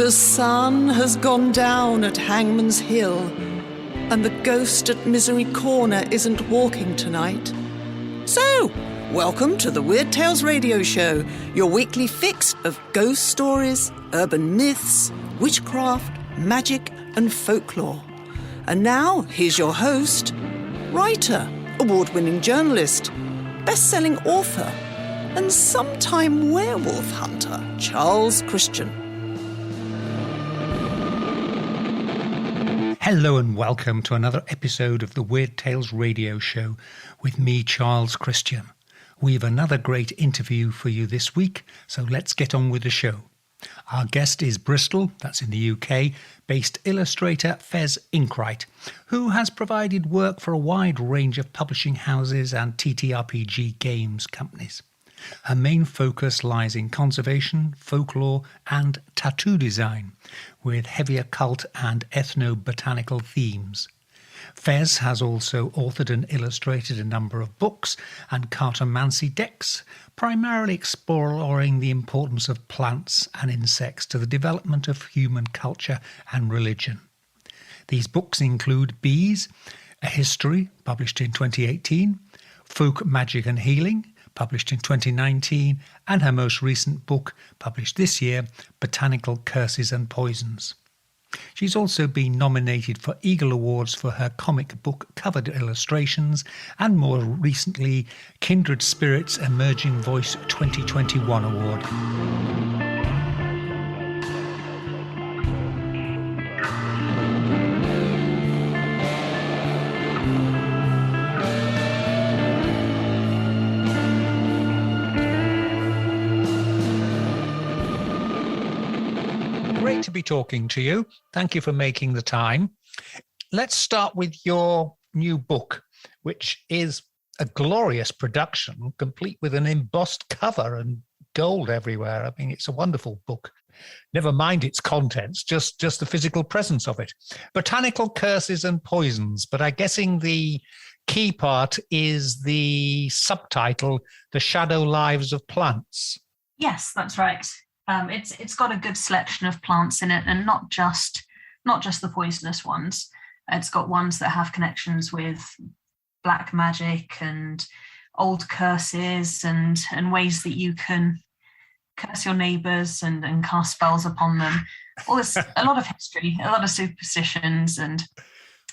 The sun has gone down at Hangman's Hill, and the ghost at Misery Corner isn't walking tonight. So, welcome to the Weird Tales Radio Show, your weekly fix of ghost stories, urban myths, witchcraft, magic, and folklore. And now, here's your host, writer, award-winning journalist, best-selling author, and sometime werewolf hunter, Charles Christian. Hello and welcome to another episode of the Weird Tales Radio Show with me, Charles Christian. We've another great interview for you this week, so let's get on with the show. Our guest is Bristol, that's in the UK, based illustrator Fez Inkwright, who has provided work for a wide range of publishing houses and TTRPG games companies. Her main focus lies in conservation, folklore and tattoo design, with heavy occult and ethno-botanical themes. Fez has also authored and illustrated a number of books and cartomancy decks, primarily exploring the importance of plants and insects to the development of human culture and religion. These books include Bees, A History, published in 2018, Folk Magic and Healing, published in 2019, and her most recent book, published this year, Botanical Curses and Poisons. She's also been nominated for Eagle Awards for her comic book covered illustrations and more recently Kindred Spirits Emerging Voice 2021 Award. Great to be talking to you. Thank you for making the time. Let's start with your new book, which is a glorious production, complete with an embossed cover and gold everywhere. I mean, it's a wonderful book. Never mind its contents, just the physical presence of it. Botanical Curses and Poisons, but I'm guessing the key part is the subtitle, The Shadow Lives of Plants. Yes, that's right. It's got a good selection of plants in it, and not just the poisonous ones. It's got ones that have connections with black magic and old curses and ways that you can curse your neighbours and cast spells upon them. All this, a lot of history, a lot of superstitions, and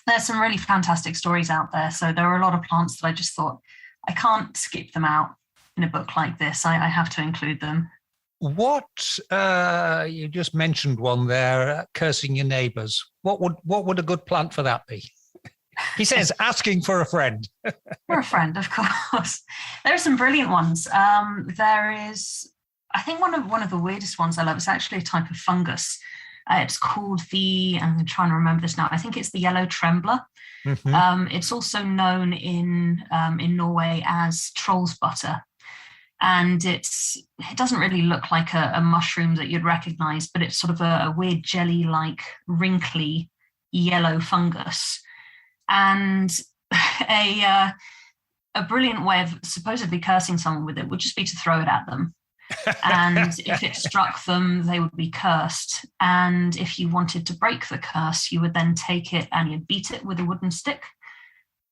there's some really fantastic stories out there. So there are a lot of plants that I just thought I can't skip them out in a book like this. I have to include them. What you just mentioned one there, cursing your neighbours. What would a good plant for that be? He says, asking for a friend. For a friend, of course. There are some brilliant ones. There is, I think one of the weirdest ones I love is actually a type of fungus. It's called I'm trying to remember this now. I think it's the yellow trembler. Mm-hmm. It's also known in Norway as troll's butter. And it doesn't really look like a mushroom that you'd recognize, but it's sort of a weird jelly-like, wrinkly yellow fungus. And a brilliant way of supposedly cursing someone with it would just be to throw it at them. And if it struck them, they would be cursed. And if you wanted to break the curse, you would then take it and you'd beat it with a wooden stick.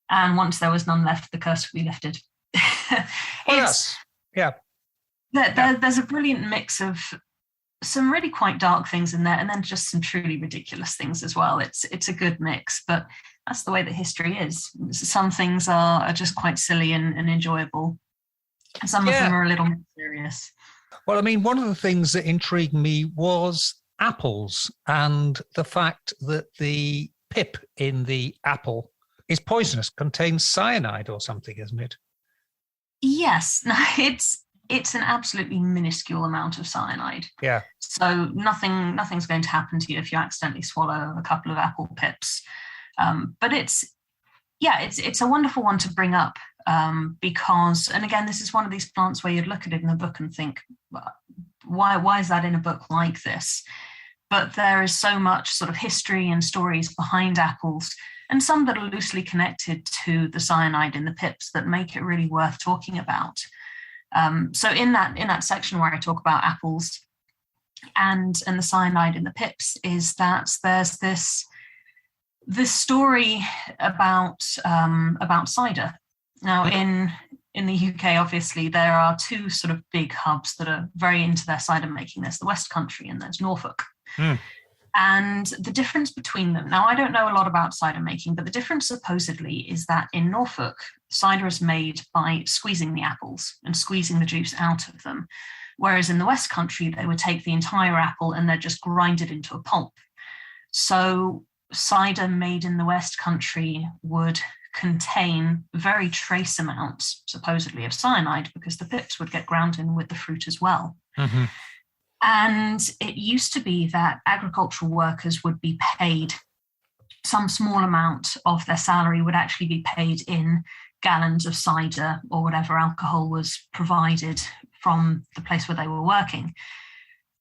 And once there was none left, the curse would be lifted. Yeah. There's a brilliant mix of some really quite dark things in there, and then just some truly ridiculous things as well. It's a good mix, but that's the way that history is. Some things are just quite silly and enjoyable. Some of them are a little more serious. Well, I mean, one of the things that intrigued me was apples and the fact that the pip in the apple is poisonous, contains cyanide or something, isn't it? Yes, no, it's an absolutely minuscule amount of cyanide. Yeah. So nothing's going to happen to you if you accidentally swallow a couple of apple pips. But it's a wonderful one to bring up because, and again, this is one of these plants where you'd look at it in a book and think, why is that in a book like this? But there is so much sort of history and stories behind apples, and some that are loosely connected to the cyanide in the pips that make it really worth talking about. So in that section where I talk about apples, and the cyanide in the pips is that there's this story about cider. Now, in the UK, obviously, there are two sort of big hubs that are very into their cider making. There's the West Country and there's Norfolk. And the difference between them, now I don't know a lot about cider making, but the difference supposedly is that in Norfolk, cider is made by squeezing the apples and squeezing the juice out of them. Whereas in the West Country, they would take the entire apple and they'd just grind it into a pulp. So cider made in the West Country would contain very trace amounts, supposedly, of cyanide, because the pips would get ground in with the fruit as well. Mm-hmm. And it used to be that agricultural workers would be paid some small amount of their salary would actually be paid in gallons of cider or whatever alcohol was provided from the place where they were working.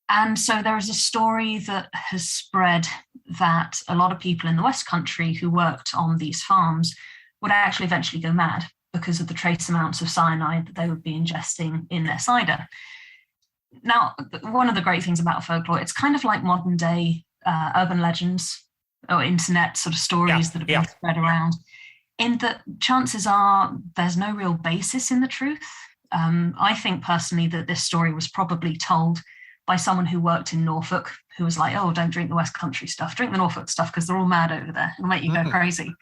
And so there is a story that has spread that a lot of people in the West Country who worked on these farms would actually eventually go mad because of the trace amounts of cyanide that they would be ingesting in their cider. Now, one of the great things about folklore, it's kind of like modern day urban legends or internet sort of stories that have been spread around, in that chances are there's no real basis in the truth. I think personally that this story was probably told by someone who worked in Norfolk, who was like, oh, don't drink the West Country stuff, drink the Norfolk stuff because they're all mad over there. It'll make you go crazy.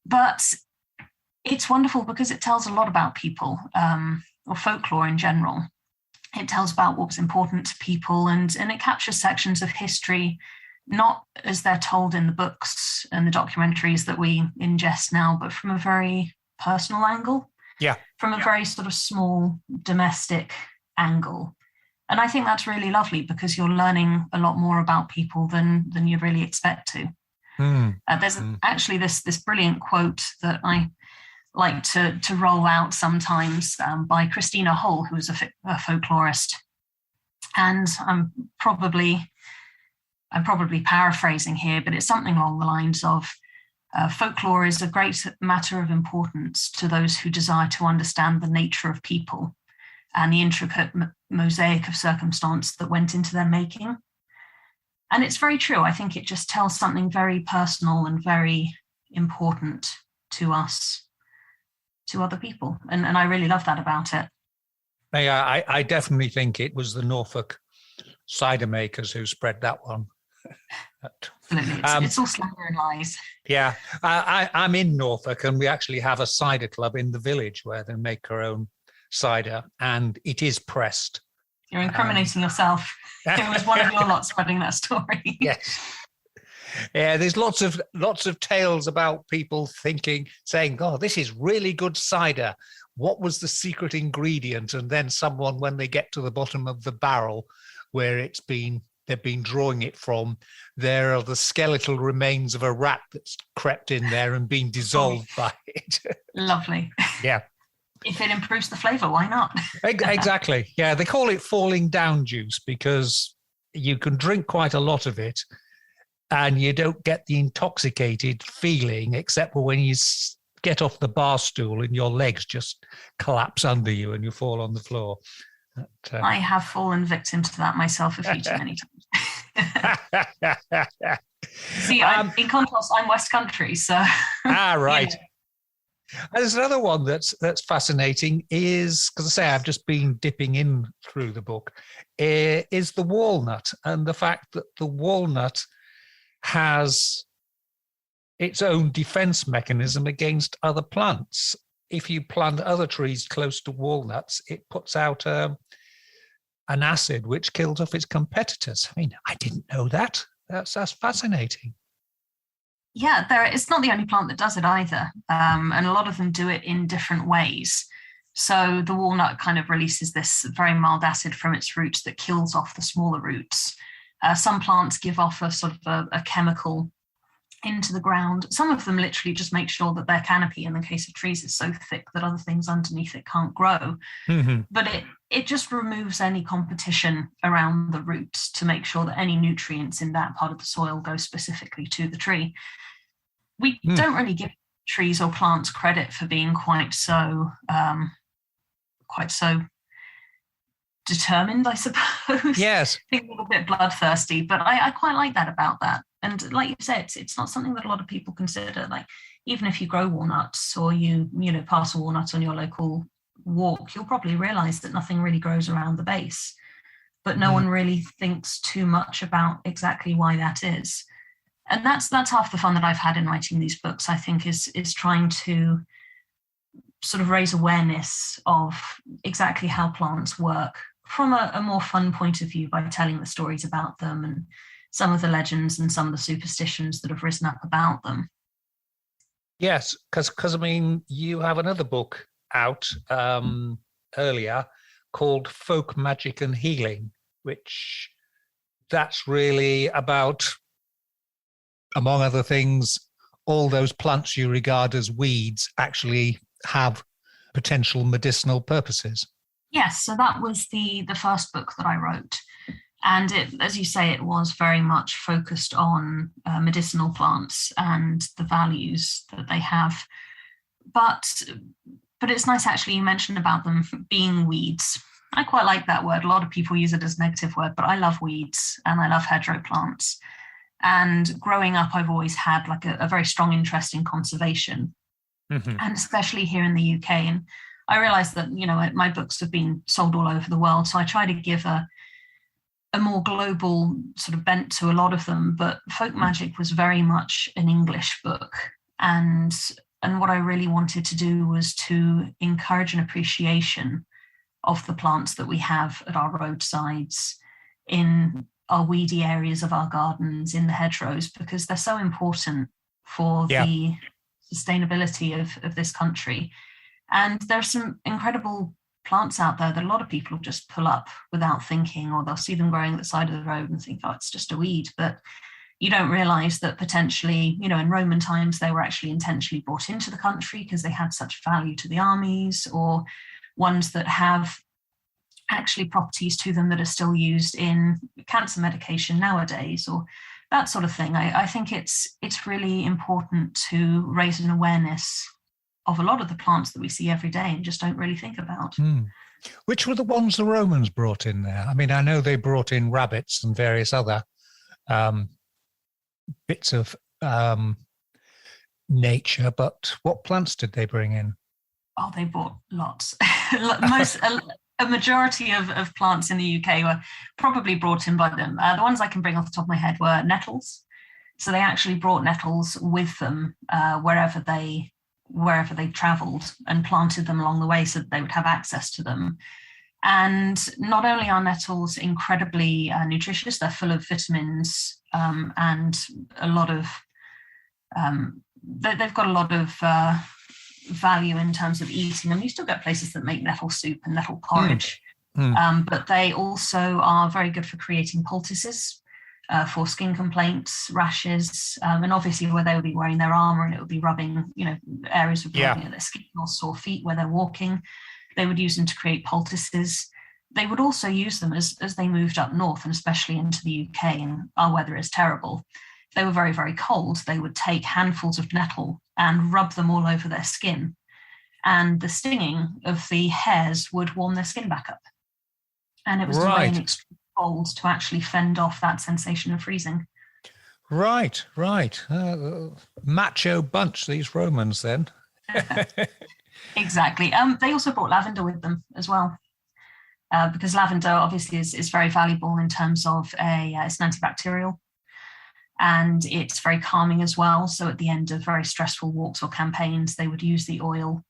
But it's wonderful because it tells a lot about people, or folklore in general. It tells about what was important to people, and it captures sections of history, not as they're told in the books and the documentaries that we ingest now, but from a very personal angle. From a very sort of small domestic angle. And I think that's really lovely because you're learning a lot more about people than you really expect to. There's actually this brilliant quote that I like to roll out sometimes by Christina Hull, who is a folklorist. And I'm probably paraphrasing here, but it's something along the lines of folklore is a great matter of importance to those who desire to understand the nature of people and the intricate mosaic of circumstance that went into their making. And it's very true. I think it just tells something very personal and very important to us, to other people. And I really love that about it. Yeah, I definitely think it was the Norfolk cider makers who spread that one. Absolutely. It's all slander and lies. Yeah, I'm in Norfolk, and we actually have a cider club in the village where they make their own cider, and it is pressed. You're incriminating yourself. It was one of your lot spreading that story. Yes. Yeah, there's lots of tales about people saying, "Oh, this is really good cider. What was the secret ingredient?" And then someone, when they get to the bottom of the barrel where they've been drawing it from, there are the skeletal remains of a rat that's crept in there and been dissolved by it. Lovely. Yeah. If it improves the flavour, why not? Exactly. Yeah, they call it falling down juice because you can drink quite a lot of it and you don't get the intoxicated feeling except for when you get off the bar stool and your legs just collapse under you and you fall on the floor. I have fallen victim to that myself a few too many times. See, in contrast, I'm West Country, so... Right. Yeah. There's another one that's fascinating is, because I say I've just been dipping in through the book, is the walnut, and the fact that the walnut has its own defense mechanism against other plants. If you plant other trees close to walnuts, it puts out an acid which kills off its competitors. I mean, I didn't know that. That's fascinating. Yeah, it's not the only plant that does it either. And a lot of them do it in different ways. So the walnut kind of releases this very mild acid from its roots that kills off the smaller roots. Some plants give off a sort of a chemical into the ground. Some of them literally just make sure that their canopy, in the case of trees, is so thick that other things underneath it can't grow. Mm-hmm. But it just removes any competition around the roots to make sure that any nutrients in that part of the soil go specifically to the tree. We don't really give trees or plants credit for being quite so determined, I suppose. Yes. I think a little bit bloodthirsty, but I quite like that about that. And like you said, it's not something that a lot of people consider. Like, even if you grow walnuts or you pass a walnut on your local walk, you'll probably realize that nothing really grows around the base. But no one really thinks too much about exactly why that is. And that's half the fun that I've had in writing these books, I think, is trying to sort of raise awareness of exactly how plants work from a more fun point of view by telling the stories about them and some of the legends and some of the superstitions that have risen up about them. Yes, because I mean, you have another book out earlier called Folk Magic and Healing, which that's really about, among other things, all those plants you regard as weeds actually have potential medicinal purposes. Yes, so that was the first book that I wrote. And it, as you say, it was very much focused on medicinal plants and the values that they have. But it's nice, actually, you mentioned about them being weeds. I quite like that word. A lot of people use it as a negative word, but I love weeds and I love hedgerow plants. And growing up, I've always had like a very strong interest in conservation, and especially here in the UK. And I realized that, my books have been sold all over the world. So I try to give a more global sort of bent to a lot of them. But Folk Magic was very much an English book. And what I really wanted to do was to encourage an appreciation of the plants that we have at our roadsides, in our weedy areas of our gardens, in the hedgerows, because they're so important for the sustainability of this country. And there are some incredible plants out there that a lot of people just pull up without thinking, or they'll see them growing at the side of the road and think, oh, it's just a weed. But you don't realize that potentially, in Roman times, they were actually intentionally brought into the country because they had such value to the armies, or ones that have actually properties to them that are still used in cancer medication nowadays, or that sort of thing. I think it's really important to raise an awareness of a lot of the plants that we see every day and just don't really think about. Which were the ones the Romans brought in there? I mean, I know they brought in rabbits and various other bits of nature, but what plants did they bring in? Oh, they brought lots. A majority of plants in the UK were probably brought in by them. The ones I can bring off the top of my head were nettles. So they actually brought nettles with them wherever they travelled, and planted them along the way so that they would have access to them. And not only are nettles incredibly nutritious, they're full of vitamins and a lot of they've got a lot of value in terms of eating them. You still get places that make nettle soup and nettle porridge, but they also are very good for creating poultices for skin complaints, rashes, and obviously where they would be wearing their armor and it would be rubbing, areas would be rubbing at their skin or sore feet where they're walking. They would use them to create poultices. They would also use them as they moved up north, and especially into the UK, and our weather is terrible. If they were very, very cold, they would take handfuls of nettle and rub them all over their skin. And the stinging of the hairs would warm their skin back up. And it was delaying extreme cold to actually fend off that sensation of freezing. Right. Macho bunch, these Romans then. Exactly. They also brought lavender with them as well. Because lavender obviously is very valuable in terms of it's an antibacterial. And it's very calming as well. So at the end of very stressful walks or campaigns, they would use the oil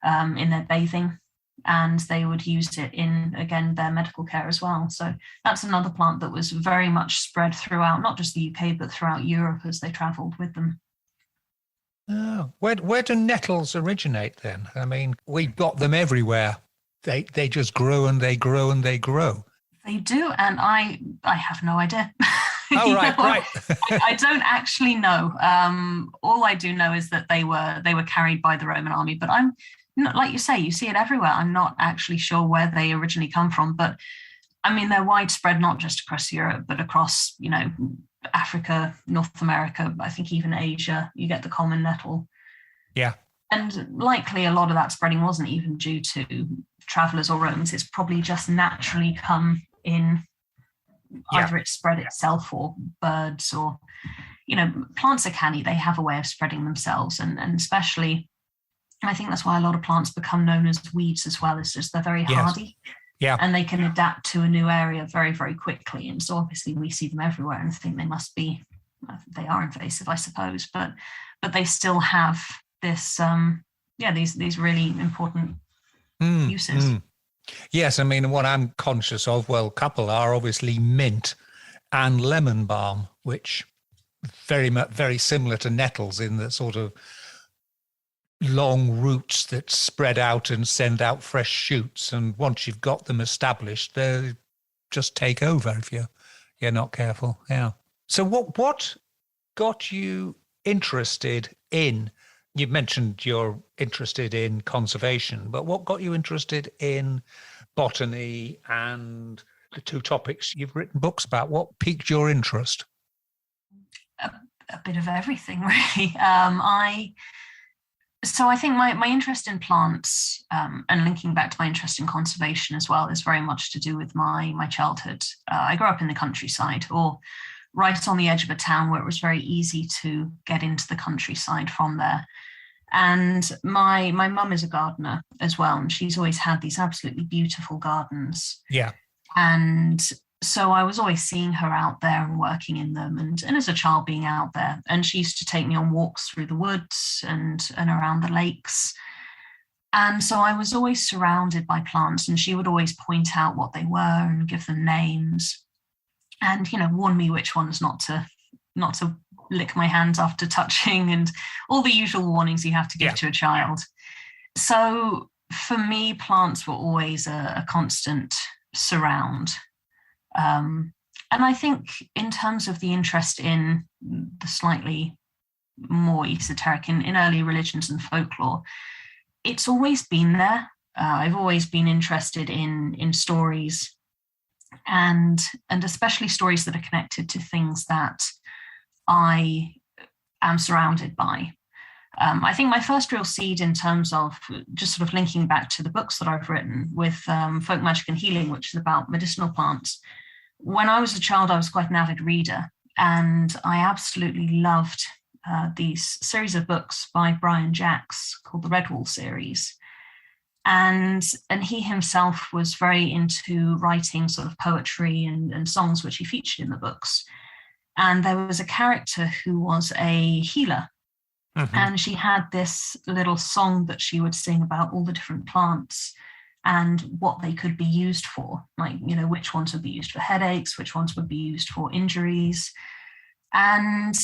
in their bathing, and they would use it in, again, their medical care as well. So that's another plant that was very much spread throughout, not just the UK, but throughout Europe as they travelled with them. Oh, where do nettles originate then? I mean, we've got them everywhere. They just grow and they grow and they grow. They do, and I have no idea. Oh, right. I don't actually know. All I do know is that they were carried by the Roman army, but I'm not, like you say, you see it everywhere. I'm not actually sure where they originally come from, but I mean, they're widespread, not just across Europe, but across, Africa, North America, I think even Asia, you get the common nettle. Yeah. and likely a lot of that spreading wasn't even due to travelers or Romans. It's probably just naturally come in, either it spread itself or birds, or, plants are canny. They have a way of spreading themselves. And especially, I think that's why a lot of plants become known as weeds as well, is just they're very hardy. Yeah. And they can adapt to a new area very, very quickly. And so obviously we see them everywhere, and I think they must be, they are invasive, I suppose, but they still have this, these really important uses. Yes, I mean, what I'm conscious of, well, a couple are obviously mint and lemon balm, which very similar to nettles in the sort of long roots that spread out and send out fresh shoots. And once you've got them established, they just take over if you're not careful. Yeah. So what got you interested in, you mentioned you're interested in conservation, but what got you interested in botany and the two topics you've written books about? What piqued your interest? A bit of everything, really. So I think my interest in plants, and linking back to my interest in conservation as well, is very much to do with my childhood. I grew up in the countryside, or right on the edge of a town where it was very easy to get into the countryside from there. And my mum is a gardener as well, and she's always had these absolutely beautiful gardens. Yeah. And so I was always seeing her out there and working in them, and as a child being out there. And she used to take me on walks through the woods and around the lakes. And so I was always surrounded by plants, and she would always point out what they were and give them names, and warn me which ones not to lick my hands after touching, and all the usual warnings you have to give to a child. So for me, plants were always a constant surround. And I think in terms of the interest in the slightly more esoteric in early religions and folklore, it's always been there. I've always been interested in stories, and especially stories that are connected to things that I am surrounded by. I think my first real seed in terms of just sort of linking back to the books that I've written with Folk Magic and Healing, which is about medicinal plants. When I was a child, I was quite an avid reader, and I absolutely loved these series of books by Brian Jacks called the Redwall series. And he himself was very into writing sort of poetry and songs, which he featured in the books. And there was a character who was a healer. Mm-hmm. And she had this little song that she would sing about all the different plants and what they could be used for, like, which ones would be used for headaches, which ones would be used for injuries. And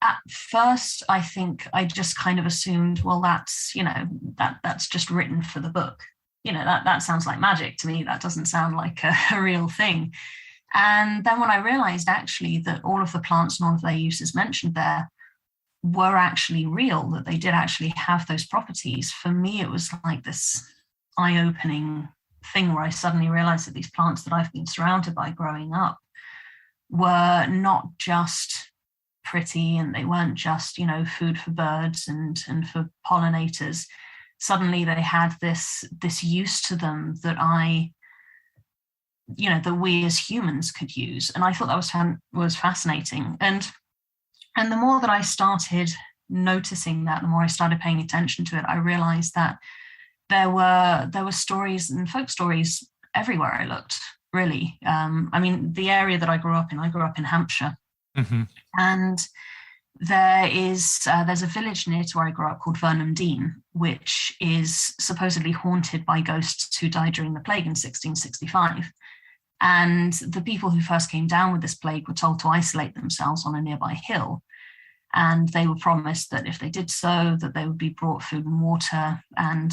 at first, I think I just kind of assumed, well, that's, that's just written for the book. That sounds like magic to me. That doesn't sound like a real thing. And then when I realized actually that all of the plants and all of their uses mentioned there were actually real, that they did actually have those properties, for me, it was like this eye-opening thing where I suddenly realized that these plants that I've been surrounded by growing up were not just pretty, and they weren't just, food for birds and for pollinators. Suddenly they had this use to them that that we as humans could use. And I thought that was fascinating. And the more that I started noticing that, the more I started paying attention to it, I realized that there were stories and folk stories everywhere I looked, really. The area that I grew up in Hampshire. Mm-hmm. And there's a village near to where I grew up called Vernham Dean, which is supposedly haunted by ghosts who died during the plague in 1665. And the people who first came down with this plague were told to isolate themselves on a nearby hill. And they were promised that if they did so, that they would be brought food and water and,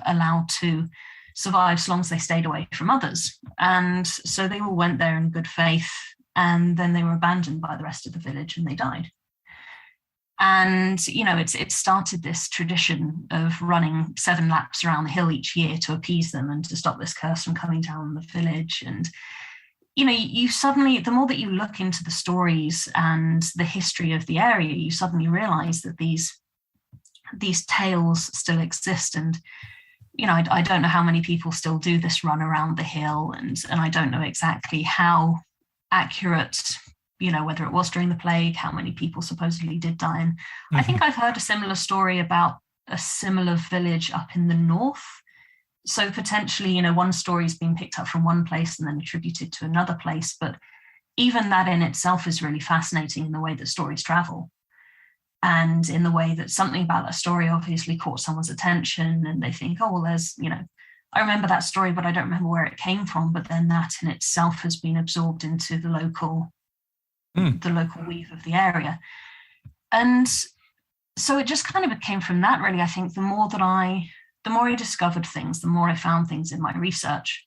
allowed to survive so long as they stayed away from others. And so they all went there in good faith, and then they were abandoned by the rest of the village and they died. And, it started this tradition of running 7 laps around the hill each year to appease them and to stop this curse from coming down on the village. And, you suddenly, the more that you look into the stories and the history of the area, you suddenly realize that these these tales still exist. And I don't know how many people still do this run around the hill, and I don't know exactly how accurate, whether it was during the plague, how many people supposedly did die. And I think I've heard a similar story about a similar village up in the north. So potentially, one story's been picked up from one place and then attributed to another place. But even that in itself is really fascinating in the way that stories travel. And in the way that something about that story obviously caught someone's attention, and they think, oh, well, there's, I remember that story, but I don't remember where it came from. But then that in itself has been absorbed into the local weave of the area. And so it just kind of came from that, really. I think the more I discovered things, the more I found things in my research,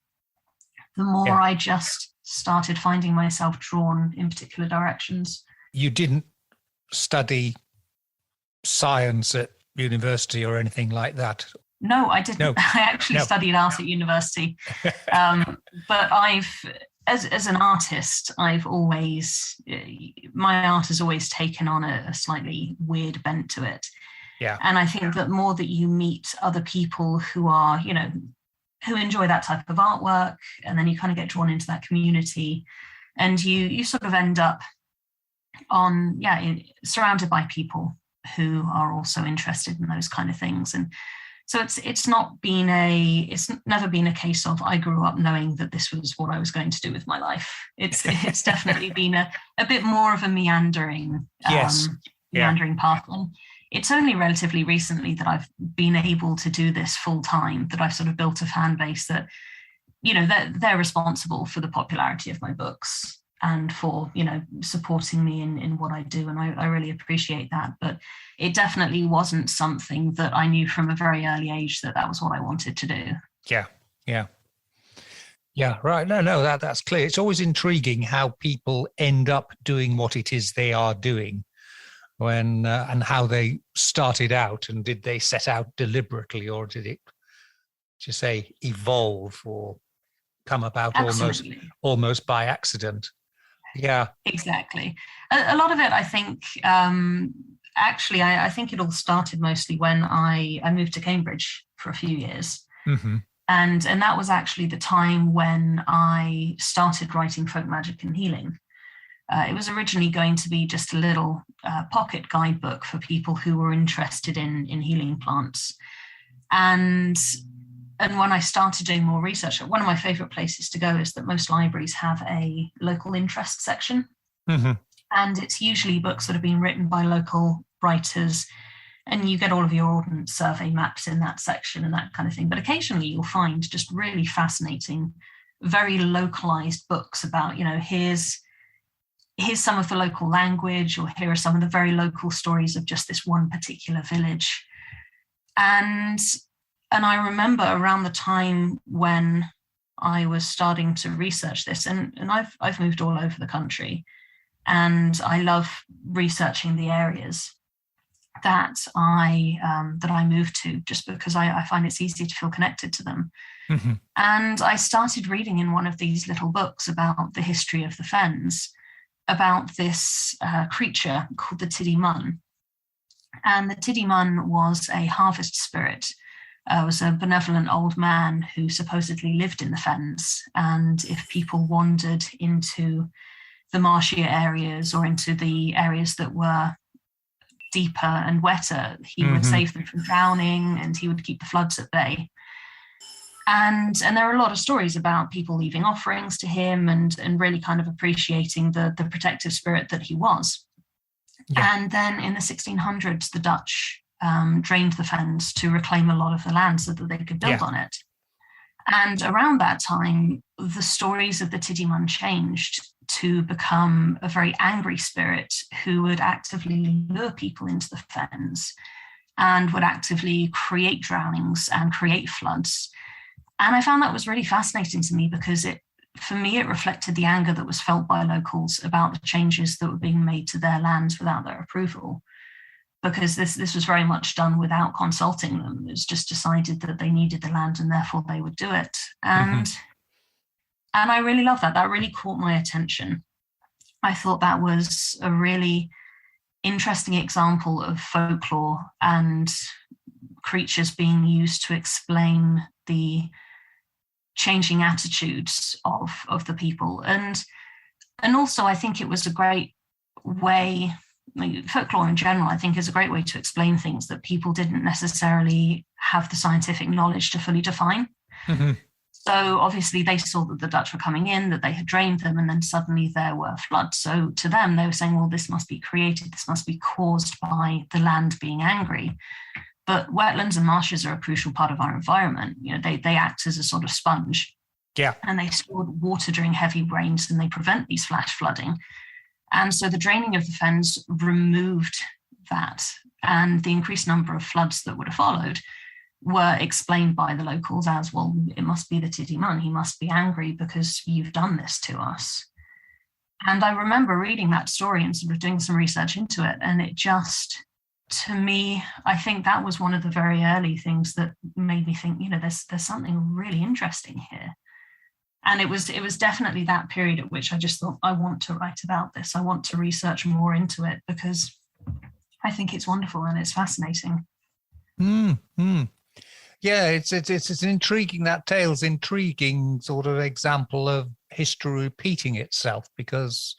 the more I just started finding myself drawn in particular directions. You didn't study science at university or anything like that? No, I didn't. No. I actually studied art at university. But as an artist, I've always, my art has always taken on a slightly weird bent to it. Yeah. And I think that more that you meet other people who are, who enjoy that type of artwork, and then you kind of get drawn into that community, and you sort of end up surrounded by people who are also interested in those kind of things. And so it's never been a case of I grew up knowing that this was what I was going to do with my life. It's definitely been a bit more of a meandering path. And it's only relatively recently that I've been able to do this full time, that I've sort of built a fan base that, they're responsible for the popularity of my books and for, supporting me in what I do. And I really appreciate that. But it definitely wasn't something that I knew from a very early age that was what I wanted to do. Yeah. Yeah, right. No, that's clear. It's always intriguing how people end up doing what it is they are doing when and how they started out, and did they set out deliberately, or did it, just say, evolve or come about almost by accident? Yeah, exactly. A lot of it, I think, actually, I think it all started mostly when I moved to Cambridge for a few years. Mm-hmm. And that was actually the time when I started writing folk magic and healing. It was originally going to be just a little pocket guidebook for people who were interested in healing plants. And when I started doing more research, one of my favorite places to go is that most libraries have a local interest section. Mm-hmm. And it's usually books that have been written by local writers, and you get all of your Ordnance Survey maps in that section and that kind of thing. But occasionally you'll find just really fascinating, very localized books about, here's some of the local language, or here are some of the very local stories of just this one particular village. And I remember around the time when I was starting to research this, and I've moved all over the country, and I love researching the areas that I moved to, just because I find it's easier to feel connected to them. Mm-hmm. And I started reading in one of these little books about the history of the Fens, about this creature called the Tiddy Mun. And the Tiddy Mun was a harvest spirit. Was a benevolent old man who supposedly lived in the Fens. And if people wandered into the marshier areas or into the areas that were deeper and wetter, he would save them from drowning, and he would keep the floods at bay. And there are a lot of stories about people leaving offerings to him and really kind of appreciating the protective spirit that he was. Yeah. And then in the 1600s, the Dutch drained the Fens to reclaim a lot of the land so that they could build on it. And around that time, the stories of the Tiddy Mun changed to become a very angry spirit who would actively lure people into the Fens and would actively create drownings and create floods. And I found that was really fascinating to me, because it reflected the anger that was felt by locals about the changes that were being made to their lands without their approval. Because this was very much done without consulting them. It was just decided that they needed the land and therefore they would do it. And I really love that. That really caught my attention. I thought that was a really interesting example of folklore and creatures being used to explain the changing attitudes of the people. And also, I think it was a great way, folklore in general, I think, is a great way to explain things that people didn't necessarily have the scientific knowledge to fully define. Mm-hmm. So obviously they saw that the Dutch were coming in, that they had drained them, and then suddenly there were floods. So to them, they were saying, well, this must be created, this must be caused by the land being angry. But wetlands and marshes are a crucial part of our environment. They act as a sort of sponge. Yeah. And they store water during heavy rains, and they prevent these flash flooding. And so the draining of the fens removed that, and the increased number of floods that would have followed were explained by the locals as, well, it must be the Tiddy Mun. He must be angry because you've done this to us. And I remember reading that story and sort of doing some research into it. And it just, to me, I think that was one of the very early things that made me think, there's something really interesting here. And it was definitely that period at which I just thought, I want to write about this. I want to research more into it because I think it's wonderful and it's fascinating. Mm-hmm. Yeah, it's an intriguing, that tale's intriguing sort of example of history repeating itself, because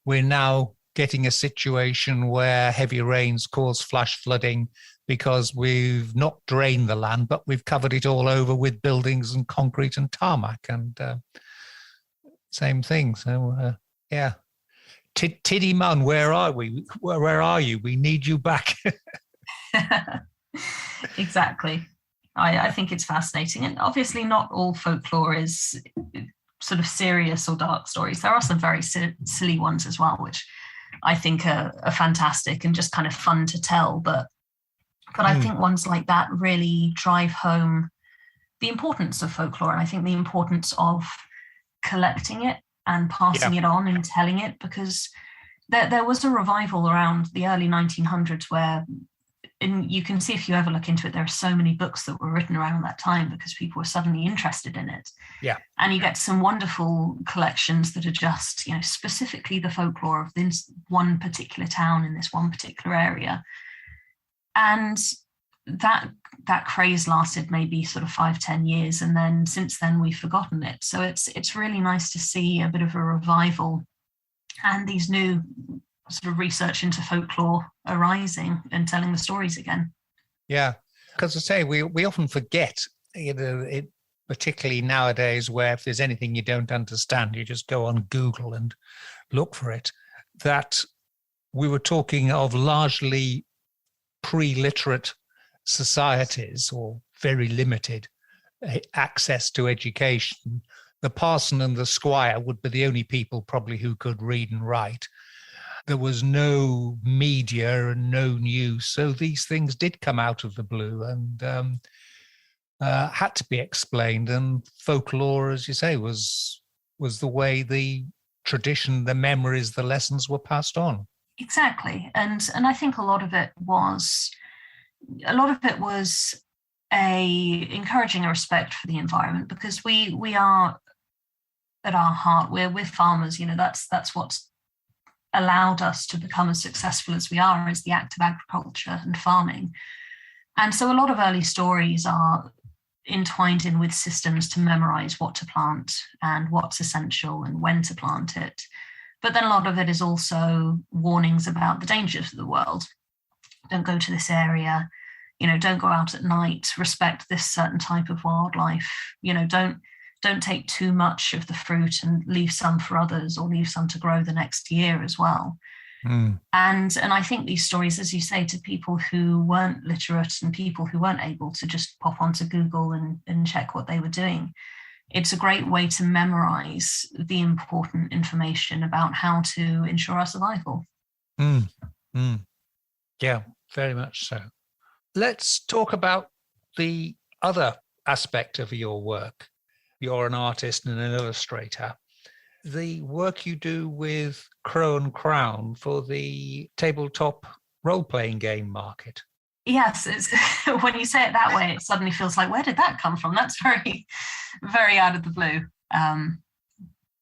we're now getting a situation where heavy rains cause flash flooding because we've not drained the land, but we've covered it all over with buildings and concrete and tarmac, and same thing. So, yeah. Tiddy Mun, where are we? Where are you? We need you back. Exactly. I think it's fascinating. And obviously not all folklore is sort of serious or dark stories. There are some very silly ones as well, which I think are fantastic and just kind of fun to tell. But I think ones like that really drive home the importance of folklore. And I think the importance of collecting it and passing it on and telling it, because there was a revival around the early 1900s where, and you can see if you ever look into it, there are so many books that were written around that time because people were suddenly interested in it. Yeah. And you get some wonderful collections that are just, specifically the folklore of this one particular town in this one particular area. And that craze lasted maybe sort of 5-10 years. And then since then we've forgotten it. So it's really nice to see a bit of a revival and these new sort of research into folklore arising and telling the stories again. Yeah, because I say we often forget, it, particularly nowadays, where if there's anything you don't understand, you just go on Google and look for it, that we were talking of largely pre-literate societies or very limited access to education. The parson and the squire would be the only people probably who could read and write. There was no media and no news. So these things did come out of the blue and had to be explained. And folklore, as you say, was the way the tradition, the memories, the lessons were passed on. Exactly. And I think a lot of it was encouraging a respect for the environment, because we are, at our heart, we're farmers. That's what's allowed us to become as successful as we are, is the act of agriculture and farming. And so a lot of early stories are entwined in with systems to memorize what to plant and what's essential and when to plant it. But then a lot of it is also warnings about the dangers of the world. Don't go to this area, don't go out at night, respect this certain type of wildlife, don't take too much of the fruit and leave some for others, or leave some to grow the next year as well. And I think these stories, as you say, to people who weren't literate and people who weren't able to just pop onto Google and check what they were doing, it's a great way to memorize the important information about how to ensure our survival. Yeah, very much so. Let's talk about the other aspect of your work. You're an artist and an illustrator. The work you do with Crow and Crown for the tabletop role-playing game market. Yes, it's, when you say it that way, it suddenly feels like, where did that come from? That's very, very out of the blue.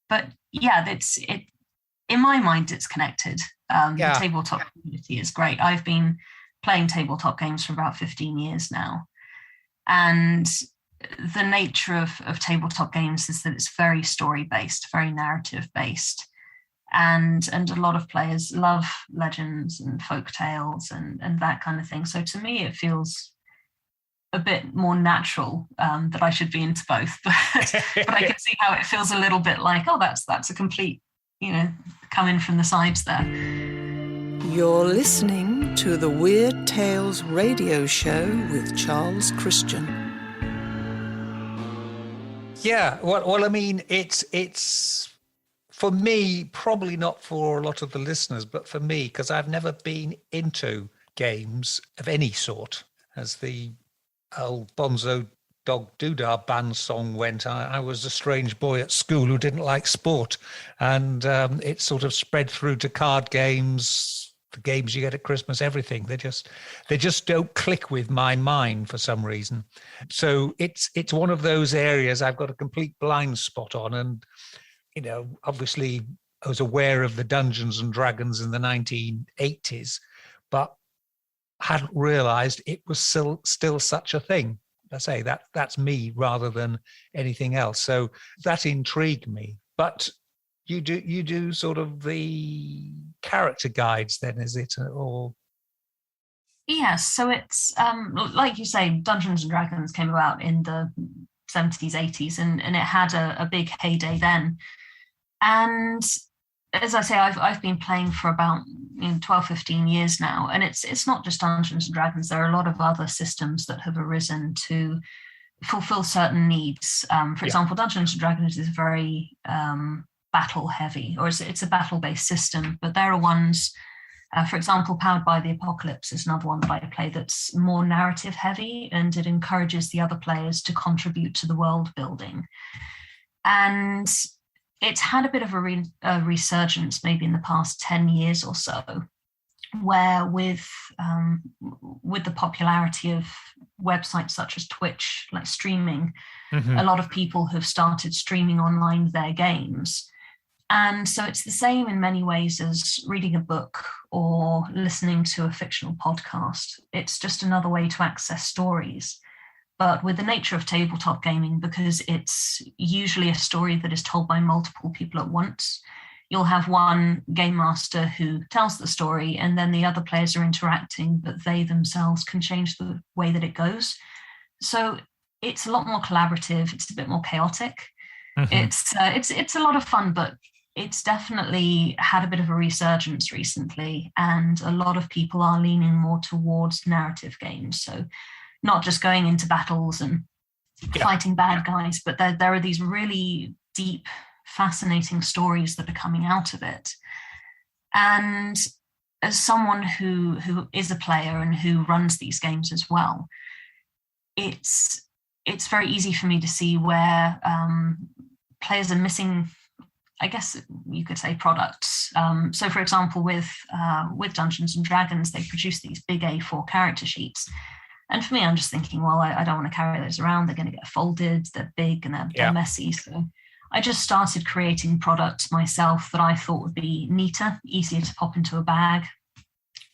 But yeah, in my mind, it's connected. The tabletop community is great. I've been playing tabletop games for about 15 years now. And the nature of tabletop games is that it's very story-based, very narrative-based. And a lot of players love legends and folk tales and that kind of thing. So to me, it feels a bit more natural that I should be into both. But I can see how it feels a little bit like, oh, that's a complete, come in from the sides there. You're listening to the Weird Tales radio show with Charles Christian. Yeah, well, I mean, it's for me, probably not for a lot of the listeners, but for me, because I've never been into games of any sort. As the old Bonzo Dog Doodah band song went, I was a strange boy at school who didn't like sport. And it sort of spread through to card games, the games you get at Christmas, everything. They just don't click with my mind for some reason. So it's one of those areas I've got a complete blind spot on. And, obviously I was aware of the Dungeons and Dragons in the 1980s, but hadn't realized it was still such a thing. I say that's me rather than anything else. So that intrigued me. But you do sort of the character guides then, is it? Or yes, so it's like you say, Dungeons and Dragons came about in the 70s, 80s, and it had a big heyday then. And as I say, I've been playing for about 12, 15 years now, and it's not just Dungeons and Dragons. There are a lot of other systems that have arisen to fulfill certain needs. For example, Dungeons and Dragons is very battle heavy, or it's a battle-based system, but there are ones, for example, Powered by the Apocalypse is another one that I play that's more narrative heavy, and it encourages the other players to contribute to the world building. And it's had a bit of a resurgence maybe in the past 10 years or so, where with the popularity of websites such as Twitch, like streaming, a lot of people have started streaming online their games. And so it's the same in many ways as reading a book or listening to a fictional podcast. It's just another way to access stories. But with the nature of tabletop gaming, because it's usually a story that is told by multiple people at once, you'll have one game master who tells the story, and then the other players are interacting, but they themselves can change the way that it goes. So it's a lot more collaborative. It's a bit more chaotic. It's a lot of fun, but it's definitely had a bit of a resurgence recently, and a lot of people are leaning more towards narrative games. So not just going into battles and fighting bad guys, but there are these really deep, fascinating stories that are coming out of it. And as someone who is a player and who runs these games as well, it's very easy for me to see where players are missing, I guess you could say, products. So for example, with Dungeons and Dragons, they produce these big A4 character sheets. And for me, I'm just thinking, well, I don't want to carry those around. They're going to get folded, they're big, and they're messy. So I just started creating products myself that I thought would be neater, easier to pop into a bag.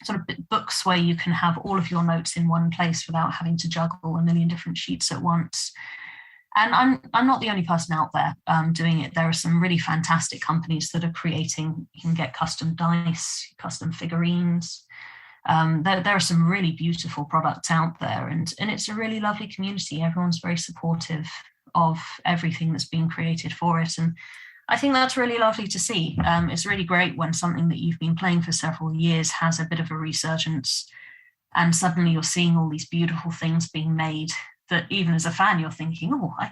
Sort of books where you can have all of your notes in one place without having to juggle a million different sheets at once. And I'm not the only person out there doing it. There are some really fantastic companies that are creating, you can get custom dice, custom figurines. There are some really beautiful products out there, and it's a really lovely community. Everyone's very supportive of everything that's being created for it. And I think that's really lovely to see. It's really great when something that you've been playing for several years has a bit of a resurgence, and suddenly you're seeing all these beautiful things being made that even as a fan, you're thinking, oh, I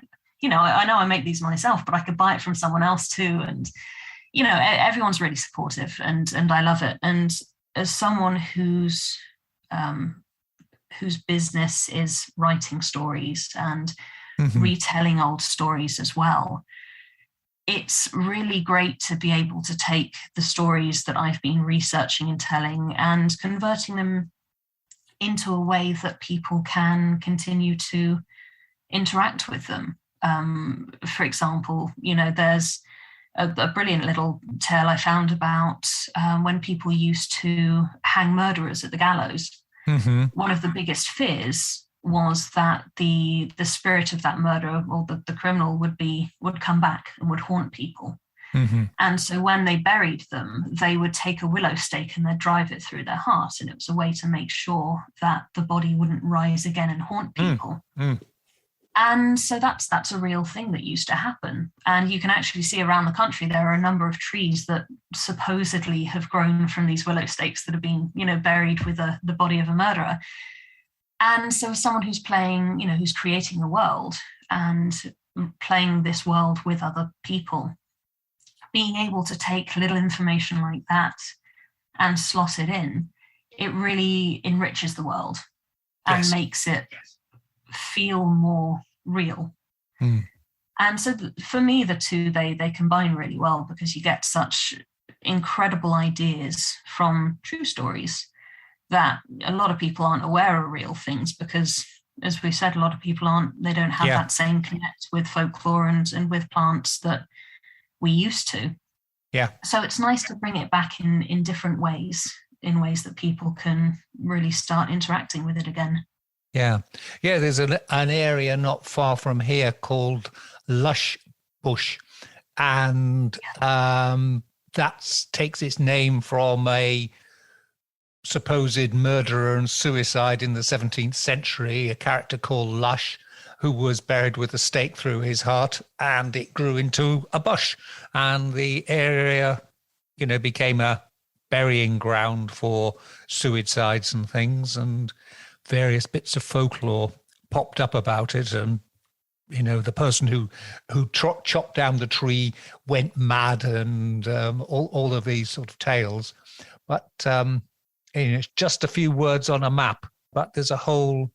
know I make these myself, but I could buy it from someone else too. And, everyone's really supportive, and I love it. And as someone whose business is writing stories and retelling old stories as well, it's really great to be able to take the stories that I've been researching and telling and converting them into a way that people can continue to interact with them. For example, there's a brilliant little tale I found about when people used to hang murderers at the gallows. one of the biggest fears was that the spirit of that murderer or the criminal would come back and would haunt people. And so when they buried them, they would take a willow stake and they'd drive it through their heart. And it was a way to make sure that the body wouldn't rise again and haunt people. And so that's a real thing that used to happen. And you can actually see around the country, there are a number of trees that supposedly have grown from these willow stakes that have been, buried with the body of a murderer. And so as someone who's playing, who's creating a world and playing this world with other people, being able to take little information like that and slot it in, it really enriches the world and makes it feel more real. And so for me, the two, they combine really well, because you get such incredible ideas from true stories that a lot of people aren't aware are real things, because, as we said, a lot of people they don't have that same connect with folklore and with plants that we used to. So it's nice to bring it back in different ways, in ways that people can really start interacting with it again. There's an area not far from here called Lush Bush, and that takes its name from a supposed murderer and suicide in the 17th century, a character called Lush, who was buried with a stake through his heart, and it grew into a bush, and the area, became a burying ground for suicides and things, and various bits of folklore popped up about it. And, the person who chopped down the tree went mad, and all of these sort of tales. But it's just a few words on a map, but there's a whole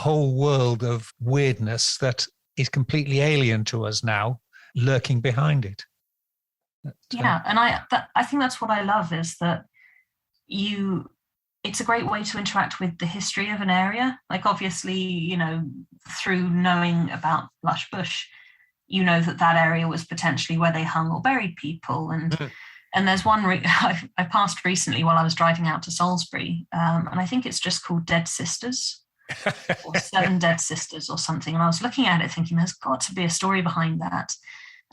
world of weirdness that is completely alien to us now, lurking behind it. And I think that's what I love, is that it's a great way to interact with the history of an area. Like, obviously, through knowing about Lush Bush, that area was potentially where they hung or buried people. And there's one I passed recently while I was driving out to Salisbury, and I think it's just called Dead Sisters, or Seven Dead Sisters or something. And I was looking at it thinking, there's got to be a story behind that.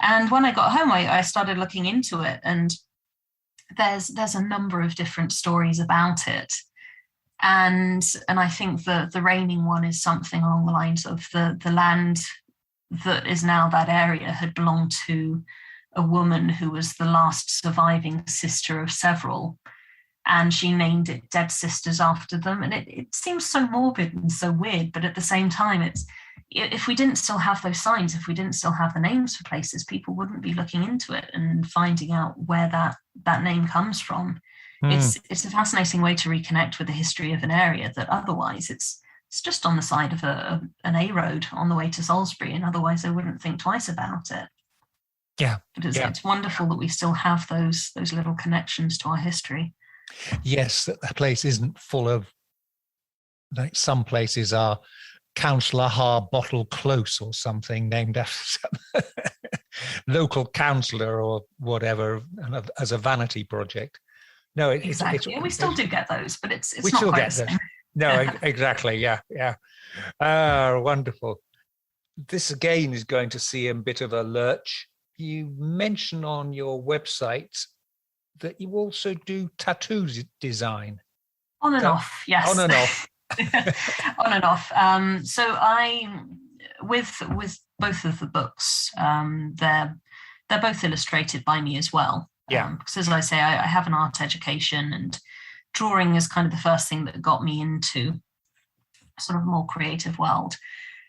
And when I got home, I started looking into it, and there's a number of different stories about it. And I think the reigning one is something along the lines of the land that is now that area had belonged to a woman who was the last surviving sister of several, and she named it Dead Sisters after them. And it seems so morbid and so weird, but at the same time, if we didn't still have those signs, if we didn't still have the names for places, people wouldn't be looking into it and finding out where that name comes from. It's a fascinating way to reconnect with the history of an area that otherwise it's just on the side of an A road on the way to Salisbury, and otherwise I wouldn't think twice about it. But it's wonderful that we still have those little connections to our history. Yes, that place isn't full of, like some places are, Councillor Harbottle Close or something, named after some local councillor or whatever, as a vanity project. No, exactly. We still do get those, but it's we not still quite get the same. those. No, exactly. Yeah. Wonderful. This again is going to see a bit of a lurch. You mention on your website that you also do tattoo design. On and off, yes. On and off. On and off. So I, with both of the books, they're both illustrated by me as well. Because, as I say, I have an art education, and drawing is kind of the first thing that got me into sort of a more creative world.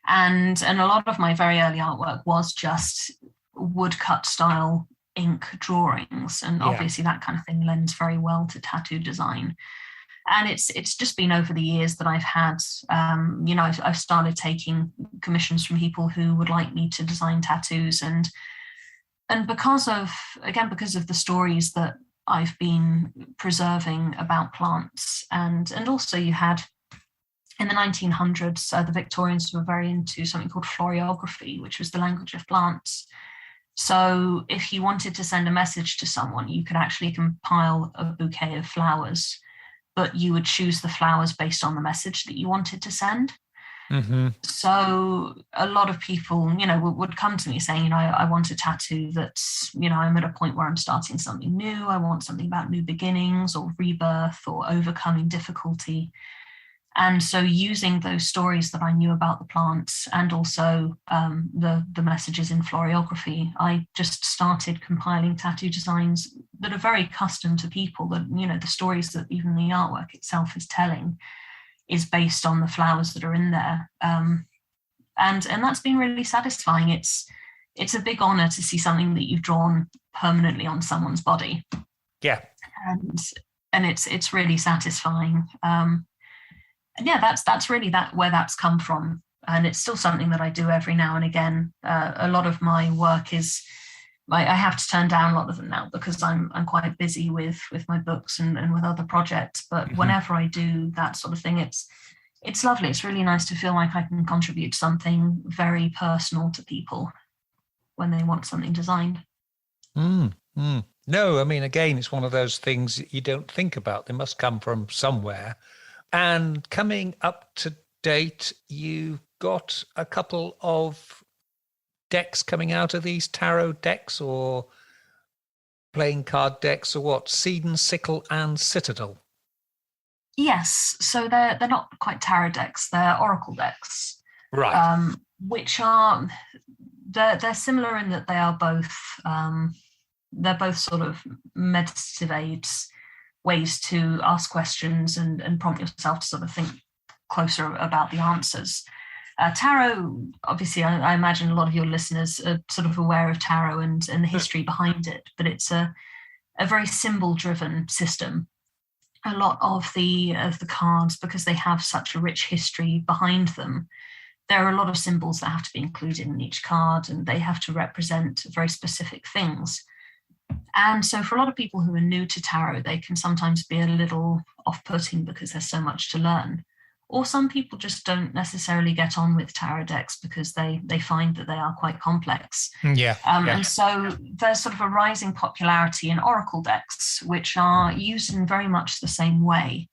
And a lot of my very early artwork was just woodcut style ink drawings, and obviously that kind of thing lends very well to tattoo design. And it's just been over the years that I've had, I've started taking commissions from people who would like me to design tattoos, and because of the stories that I've been preserving about plants, and also you had in the 1900s, the Victorians were very into something called floriography, which was the language of plants. So if you wanted to send a message to someone, you could actually compile a bouquet of flowers but you would choose the flowers based on the message that you wanted to send. Mm-hmm. So a lot of people, would come to me saying, I want a tattoo that's, I'm at a point where I'm starting something new. I want something about new beginnings or rebirth or overcoming difficulty. And so using those stories that I knew about the plants and also the messages in florography, I just started compiling tattoo designs that are very custom to people, that, the stories that even the artwork itself is telling is based on the flowers that are in there. And that's been really satisfying. It's a big honor to see something that you've drawn permanently on someone's body. Yeah. And it's really satisfying. And yeah, that's really where that's come from. And it's still something that I do every now and again. A lot of my work is, I have to turn down a lot of them now because I'm quite busy with my books and with other projects. But Mm-hmm. whenever I do that sort of thing, it's lovely. It's really nice to feel like I can contribute something very personal to people when they want something designed. Mm-hmm. No, I mean, again, it's one of those things that you don't think about. They must come from somewhere. And coming up to date, you've got a couple of decks coming out of these tarot decks or playing card decks, or what? Seed and Sickle and Citadel. Yes, so they're not quite tarot decks, they're oracle decks. Right. Which are they're similar in that they are both they're both sort of meditative aids, ways to ask questions and prompt yourself to sort of think closer about the answers. Tarot, obviously, I imagine a lot of your listeners are sort of aware of tarot and the history behind it, but it's a very symbol-driven system. A lot of the cards, because they have such a rich history behind them, there are a lot of symbols that have to be included in each card, and they have to represent very specific things. And so for a lot of people who are new to tarot, they can sometimes be a little off-putting because there's so much to learn. Or some people just don't necessarily get on with tarot decks because they find that they are quite complex. Yeah. And so there's sort of a rising popularity in oracle decks, which are used in very much the same way,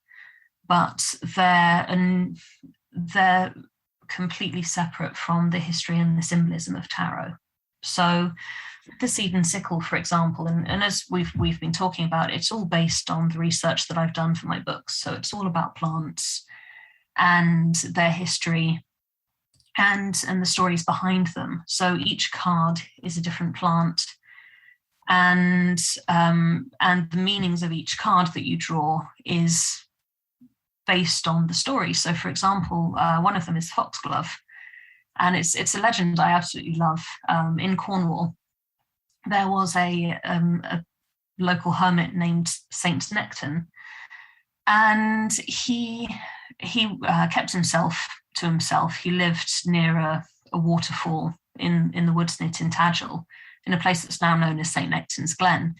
but they're completely separate from the history and the symbolism of tarot. So the Seed and Sickle, for example, and as we've been talking about, it's all based on the research that I've done for my books. So it's all about plants and their history and the stories behind them. So each card is a different plant, and the meanings of each card that you draw is based on the story. So, for example, one of them is foxglove, and it's a legend I absolutely love. In Cornwall, there was a local hermit named Saint Nectan, and he kept himself to himself. He lived near a waterfall in the woods near Tintagel, in a place that's now known as St. Nectan's Glen.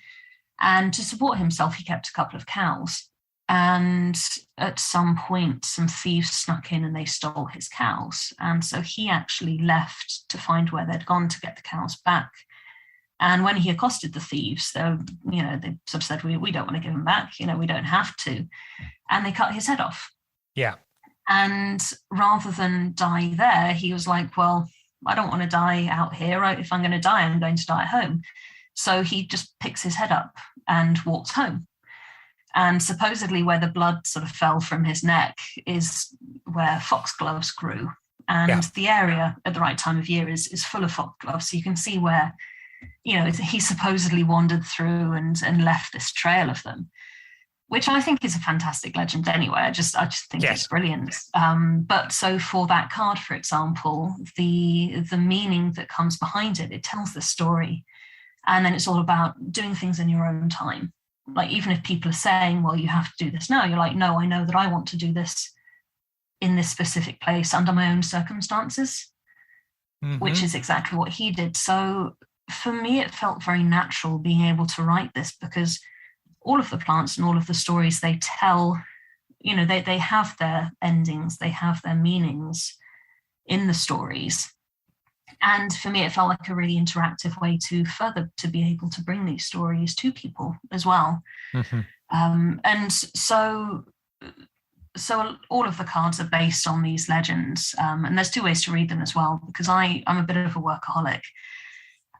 And to support himself, he kept a couple of cows. And at some point, some thieves snuck in and they stole his cows. And so he actually left to find where they'd gone to get the cows back. And when he accosted the thieves, they sort of said, we don't want to give him back, we don't have to. And they cut his head off. Yeah. And rather than die there, he was like, well, I don't want to die out here. Right? If I'm going to die, I'm going to die at home. So he just picks his head up and walks home. And supposedly where the blood sort of fell from his neck is where foxgloves grew. And the area at the right time of year is full of foxgloves. So you can see where, he supposedly wandered through and left this trail of them, which I think is a fantastic legend anyway. I just think it's brilliant. But so for that card, for example, the meaning that comes behind it, it tells the story. And then it's all about doing things in your own time. Like, even if people are saying, well, you have to do this now, you're like, no, I know that I want to do this in this specific place under my own circumstances, which is exactly what he did. So for me, it felt very natural being able to write this, because all of the plants and all of the stories they tell, they have their endings, they have their meanings in the stories. And for me, it felt like a really interactive way to be able to bring these stories to people as well. And so so all of the cards are based on these legends, and there's two ways to read them as well, because I'm a bit of a workaholic.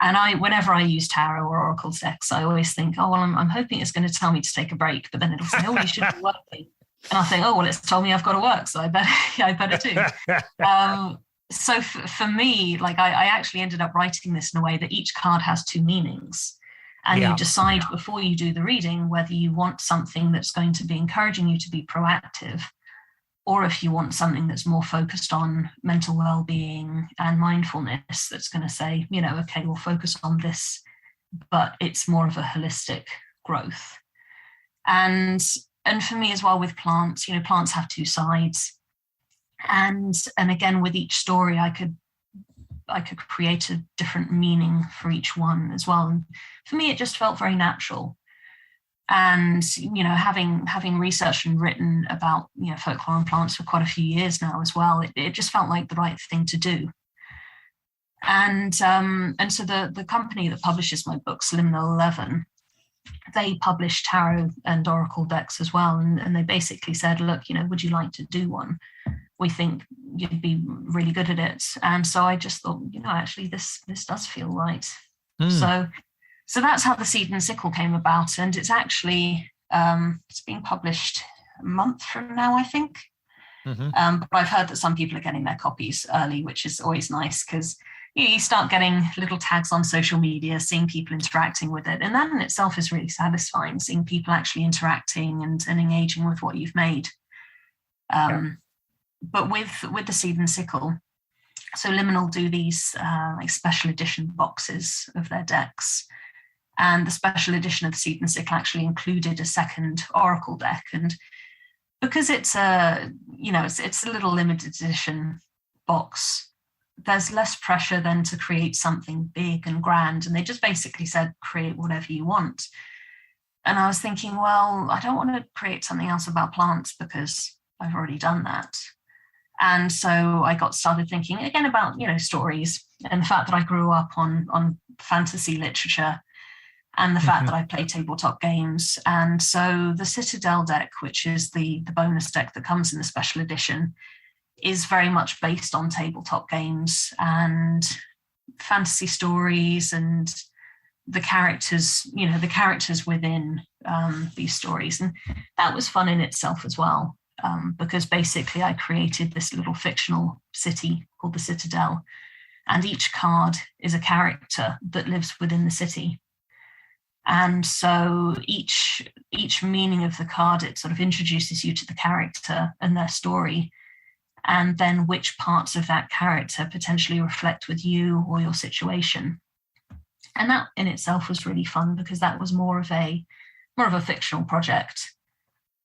And whenever I use tarot or oracle decks, I always think, oh, well, I'm hoping it's going to tell me to take a break, but then it'll say, oh, you should be working. And I think, oh, well, it's told me I've got to work, so I better do. So for me, like I actually ended up writing this in a way that each card has two meanings. And you decide before you do the reading whether you want something that's going to be encouraging you to be proactive, or if you want something that's more focused on mental well-being and mindfulness, that's going to say, okay, we'll focus on this, but it's more of a holistic growth. And for me as well with plants, plants have two sides. And again, with each story, I could create a different meaning for each one as well. And for me, it just felt very natural. And, having researched and written about, folklore and plants for quite a few years now as well, it just felt like the right thing to do. And so the company that publishes my books, Liminal 11, they publish tarot and oracle decks as well. And they basically said, look, would you like to do one? We think you'd be really good at it. And so I just thought, actually this does feel right. So that's how the Seed and Sickle came about. And it's actually, it's being published a month from now, I think. But I've heard that some people are getting their copies early, which is always nice, because you start getting little tags on social media, seeing people interacting with it. And that in itself is really satisfying, seeing people actually interacting and engaging with what you've made. But with the Seed and Sickle, so Liminal do these like special edition boxes of their decks. And the special edition of the Seed and Sickle actually included a second oracle deck. And because it's it's a little limited edition box, there's less pressure then to create something big and grand. And they just basically said, create whatever you want. And I was thinking, well, I don't want to create something else about plants because I've already done that. And so I got started thinking again about, stories, and the fact that I grew up on fantasy literature, and the fact that I play tabletop games. And so the Citadel deck, which is the bonus deck that comes in the special edition, is very much based on tabletop games and fantasy stories and the characters, the characters within these stories. And that was fun in itself as well, because basically I created this little fictional city called the Citadel, and each card is a character that lives within the city. And so each meaning of the card, it sort of introduces you to the character and their story, and then which parts of that character potentially reflect with you or your situation. And that in itself was really fun, because that was more of a fictional project.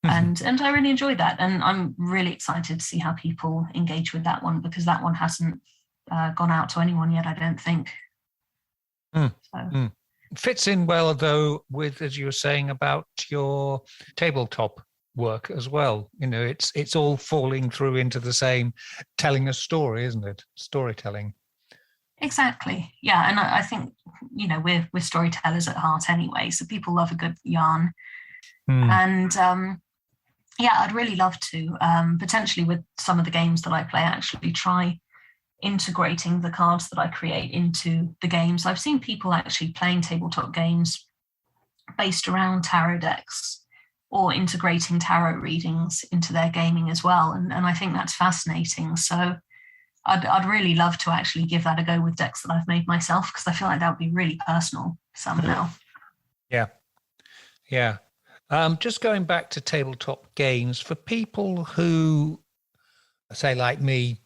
And I really enjoyed that. And I'm really excited to see how people engage with that one, because that one hasn't gone out to anyone yet, I don't think. Fits in well, though, with, as you were saying, about your tabletop work as well. It's all falling through into the same telling a story, isn't it? Storytelling. Exactly. Yeah. And I think, we're storytellers at heart anyway. So people love a good yarn. And I'd really love to potentially with some of the games that I play actually try integrating the cards that I create into the games. I've seen people actually playing tabletop games based around tarot decks, or integrating tarot readings into their gaming as well. And I think that's fascinating. So I'd really love to actually give that a go with decks that I've made myself, because I feel like that would be really personal somehow. Yeah. Just going back to tabletop games, for people who, say like me,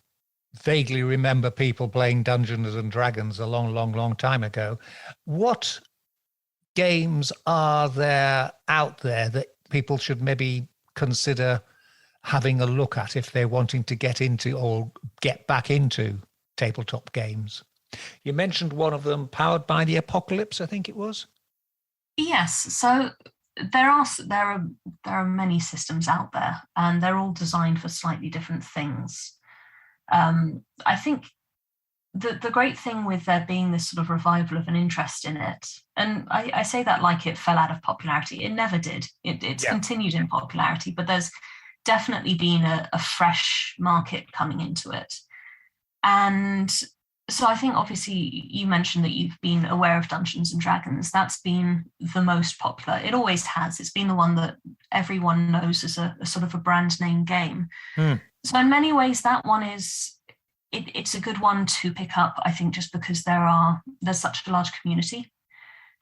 vaguely remember people playing Dungeons and Dragons a long time ago, what games are there out there that people should maybe consider having a look at if they're wanting to get into or get back into tabletop games? You mentioned one of them, Powered by the Apocalypse, I think it was. Yes. So there are many systems out there, and they're all designed for slightly different things. I think the great thing with there being this sort of revival of an interest in it, and I say that like it fell out of popularity. It never did. It's continued in popularity, but there's definitely been a fresh market coming into it. And so I think obviously you mentioned that you've been aware of Dungeons and Dragons. That's been the most popular. It always has. It's been the one that everyone knows as a sort of a brand name game. So in many ways, that one is, it's a good one to pick up, I think, just because there's such a large community.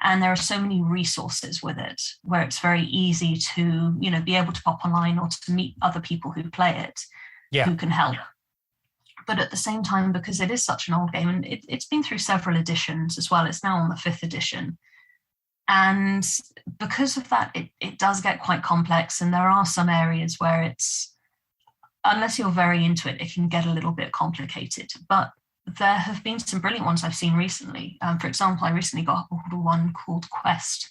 And there are so many resources with it where it's very easy to, be able to pop online or to meet other people who play it, who can help. But at the same time, because it is such an old game, and it's been through several editions as well, it's now on the 5th edition. And because of that, it does get quite complex. And there are some areas where it's, unless you're very into it, it can get a little bit complicated. But there have been some brilliant ones I've seen recently. For example, I recently got one called Quest.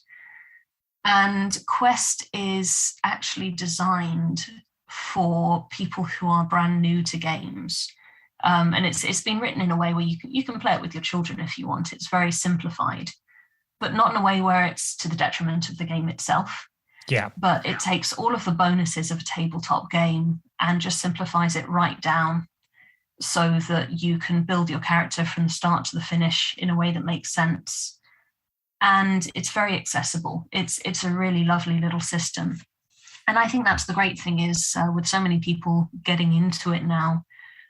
And Quest is actually designed for people who are brand new to games. And it's been written in a way where you can play it with your children if you want. It's very simplified, but not in a way where it's to the detriment of the game itself. Yeah. But it takes all of the bonuses of a tabletop game and just simplifies it right down so that you can build your character from the start to the finish in a way that makes sense. And it's very accessible. It's a really lovely little system. And I think that's the great thing is with so many people getting into it now,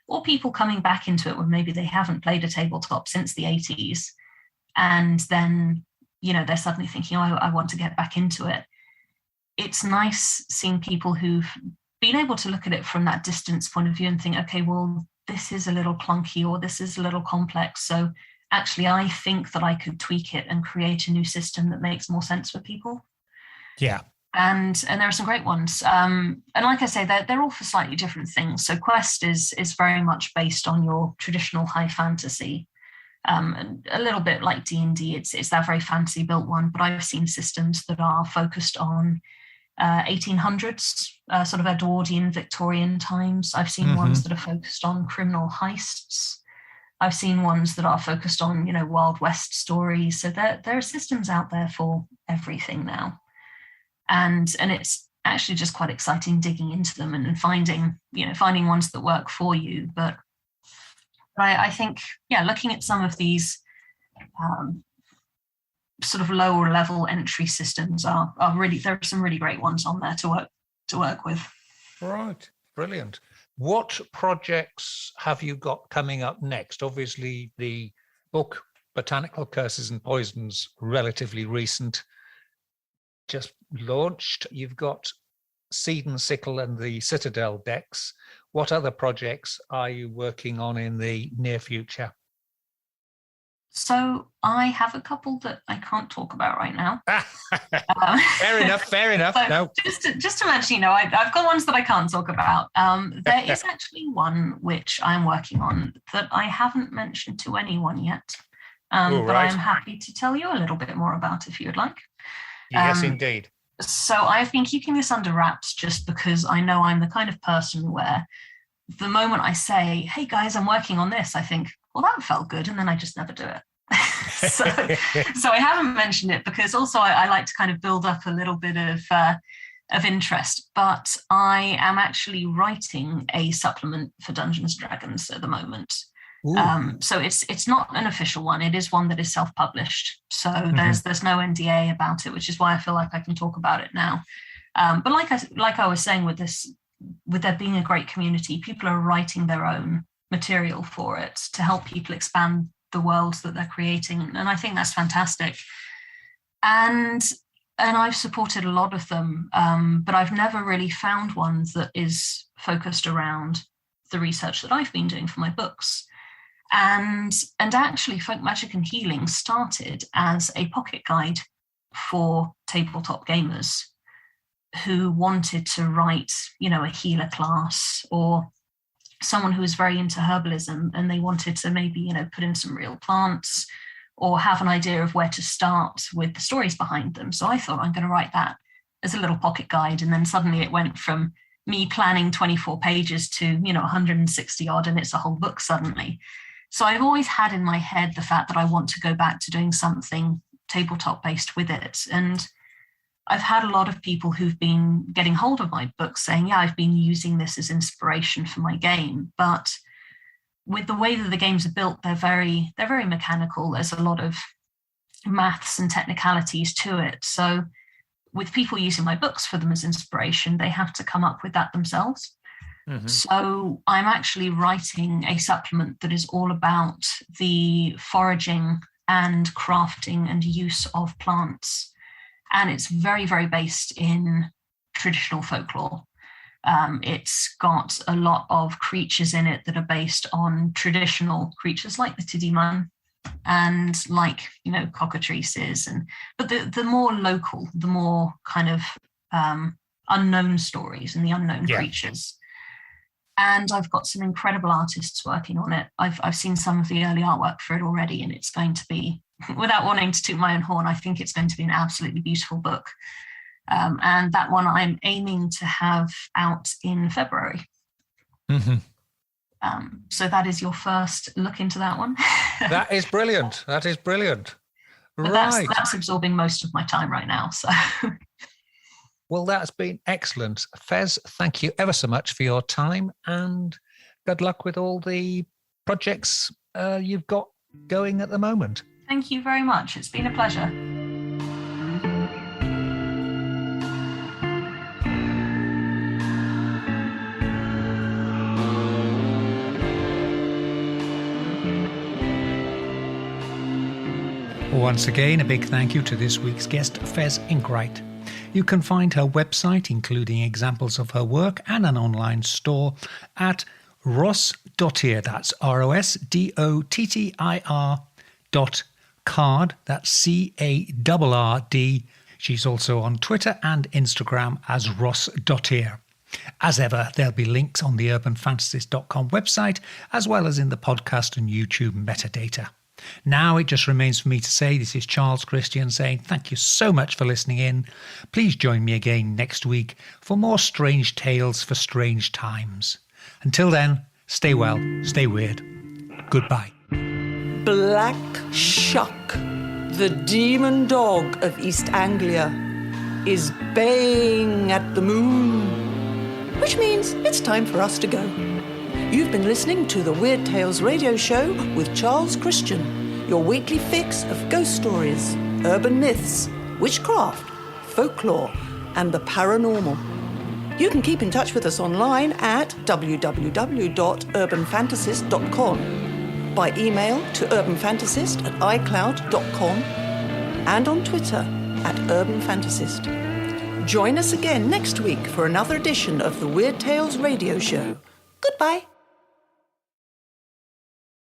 or people coming back into it when maybe they haven't played a tabletop since the 80s. And then, they're suddenly thinking, I want to get back into it. It's nice seeing people who've been able to look at it from that distance point of view and think, okay, well, this is a little clunky or this is a little complex. So actually, I think that I could tweak it and create a new system that makes more sense for people. Yeah. And there are some great ones. And like I say, they're all for slightly different things. So Quest is very much based on your traditional high fantasy. And a little bit like D&D, it's that very fantasy built one. But I've seen systems that are focused on 1800s, sort of Edwardian, Victorian times. I've seen ones that are focused on criminal heists. I've seen ones that are focused on, Wild West stories. So there are systems out there for everything now. And it's actually just quite exciting digging into them and finding ones that work for you. But I think, looking at some of these sort of lower level entry systems are really, there are some really great ones on there to work with. Right, brilliant. What projects have you got coming up next? Obviously, the book Botanical Curses and Poisons, relatively recent, just launched. You've got Seed and Sickle and the Citadel decks. What other projects are you working on in the near future? So I have a couple that I can't talk about right now. Fair enough. No. Just to mention, I've got ones that I can't talk about. There is actually one which I'm working on that I haven't mentioned to anyone yet. But I'm happy to tell you a little bit more about if you'd like. Yes, indeed. So I've been keeping this under wraps just because I know I'm the kind of person where the moment I say, hey guys, I'm working on this, I think, well, that felt good. And then I just never do it. so I haven't mentioned it because also I like to kind of build up a little bit of interest. But I am actually writing a supplement for Dungeons and Dragons at the moment. So it's not an official one. It is one that is self-published. So there's no NDA about it, which is why I feel like I can talk about it now. But like I was saying with this, with there being a great community, people are writing their own material for it to help people expand the worlds that they're creating. And I think that's fantastic. And I've supported a lot of them, but I've never really found one that is focused around the research that I've been doing for my books. And actually, Folk Magic and Healing started as a pocket guide for tabletop gamers who wanted to write, a healer class or someone who was very into herbalism and they wanted to maybe, put in some real plants or have an idea of where to start with the stories behind them. So I thought I'm going to write that as a little pocket guide. And then suddenly it went from me planning 24 pages to, 160 odd, and it's a whole book suddenly. So I've always had in my head the fact that I want to go back to doing something tabletop based with it. And I've had a lot of people who've been getting hold of my books saying, yeah, I've been using this as inspiration for my game. But with the way that the games are built, they're very mechanical. There's a lot of maths and technicalities to it. So with people using my books for them as inspiration, they have to come up with that themselves. Mm-hmm. So I'm actually writing a supplement that is all about the foraging and crafting and use of plants. And it's very, very based in traditional folklore. It's got a lot of creatures in it that are based on traditional creatures like the Tidiman and like, cockatrices. But the more local, the more kind of unknown stories and the unknown creatures. And I've got some incredible artists working on it. I've seen some of the early artwork for it already, and it's going to be, without wanting to toot my own horn, I think it's going to be an absolutely beautiful book. And that one I'm aiming to have out in February. Mm-hmm. So that is your first look into that one. That is brilliant. But right. That's absorbing most of my time right now. So. Well, that's been excellent. Fez, thank you ever so much for your time, and good luck with all the projects you've got going at the moment. Thank you very much. It's been a pleasure. Once again, a big thank you to this week's guest, Fez Inkwright. You can find her website, including examples of her work and an online store, at ross.ir. That's ROSDOTTIR.card. That's CARRD. She's also on Twitter and Instagram as ross.ir. As ever, there'll be links on the urbanfantasist.com website, as well as in the podcast and YouTube metadata. Now it just remains for me to say, this is Charles Christian saying thank you so much for listening in. Please join me again next week for more strange tales for strange times. Until then, stay well, stay weird. Goodbye. Black Shuck, the demon dog of East Anglia, is baying at the moon, which means it's time for us to go. You've been listening to the Weird Tales radio show with Charles Christian, your weekly fix of ghost stories, urban myths, witchcraft, folklore, and the paranormal. You can keep in touch with us online at www.urbanfantasist.com, by email to urbanfantasist@icloud.com, and on Twitter @urbanfantasist. Join us again next week for another edition of the Weird Tales radio show. Goodbye.